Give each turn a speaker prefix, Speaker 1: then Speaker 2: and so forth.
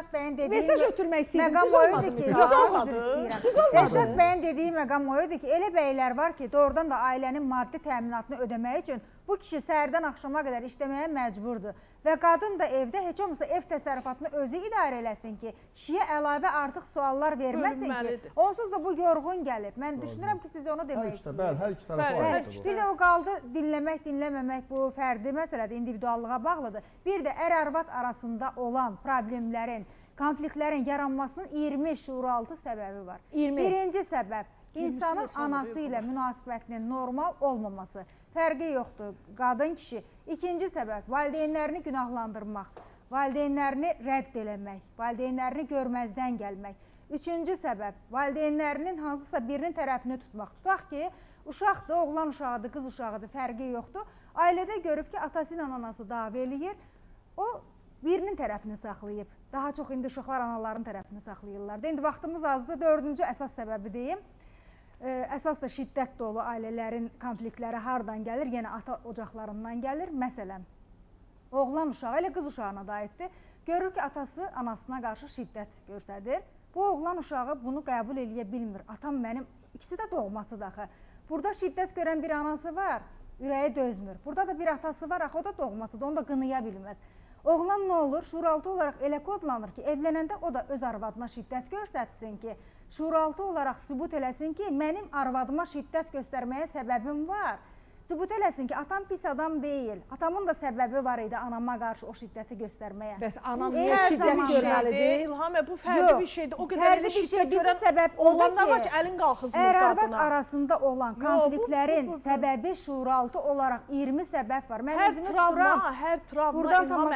Speaker 1: Rəşad bəyin dediyi
Speaker 2: mesaj ötürmək istəyirdim.
Speaker 1: məqam o idi ki, Rəşad bəyin dediyi məqam o idi ki, elə bəylər var ki, doğrudan da ailənin maddi təminatını ödəmək üçün bu kişi səhərdən axşama qədər işləməyə məcburdur və qadın da evdə heç olmasa ev təsərrüfatını özü idarə eləsin ki, kişiyə əlavə artıq suallar verməsin ki, onsuz da bu yorğun gəlib. Mən düşünürəm ki, siz onu demək istəyirsiniz.
Speaker 3: Hər iki tərəfə aiddir.
Speaker 1: Bir də o qaldı dinləmək, dinləməmək bu fərdi məsələdir, individuallığa bağlıdır. Bir də ər-arvad arasında olan problemlərin, konfliktlərin yaranmasının 20 şuuraltı səbəbi var. Birinci səbəb, insanın anası ilə münasibətinin normal olmaması. Fərqi yoxdur, qadın kişi. İkinci səbəb, valideynlərini günahlandırmaq, valideynlərini rədd eləmək, valideynlərini görməzdən gəlmək. Üçüncü səbəb, valideynlərinin hansısa birinin tərəfini tutmaq. Tutaq ki, uşaqdır, oğlan uşağıdır, qız uşağıdır, fərqi yoxdur. Ailədə görüb ki, atası ilə anası dava eləyir, o birinin tərəfini saxlayıb. Daha çox indi uşaqlar anaların tərəfini saxlayırlar. İndi vaxtımız azdır, dördüncü əsas səbəbi deyim. Əsas da şiddət dolu ailələrin konfliktləri hardan gəlir? Yenə ata ocaqlarından gəlir. Məsələn, oğlan uşağı, elə qız uşağına da aiddir. Görür ki, atası anasına qarşı şiddət göstərir. Bu oğlan uşağı bunu qəbul eləyə bilmir. Atam mənim, ikisi də doğmasıdır axı. Burada şiddət görən bir anası var, ürəyi dözmür. Burada da bir atası var, axı o da doğmasıdır, onu da qınaya bilməz. Oğlan nə olur? Şuuraltı olaraq elə kodlanır ki, evlənəndə o da öz arvadına şiddət göstərsin ki, şuuraltı olaraq sübut eləsin ki, mənim arvadıma şiddət göstərməyə səbəbim var. Sübut eləsin ki, atam pis adam deyil. Atamın da səbəbi var idi anama qarşı o şiddəti göstərməyə.
Speaker 2: Bəs anam niyə şiddət görməlidir?
Speaker 4: İlham, bu fərqli bir şeydir. O qədər
Speaker 1: fərqli bir şey, bizi səbəb odur ki,
Speaker 4: əlin qalxızmır qadına.
Speaker 1: Ər-arvad arasında olan konfliktlərin səbəbi şuuraltı olaraq 20 səbəb var.
Speaker 4: Hər travma, İlham,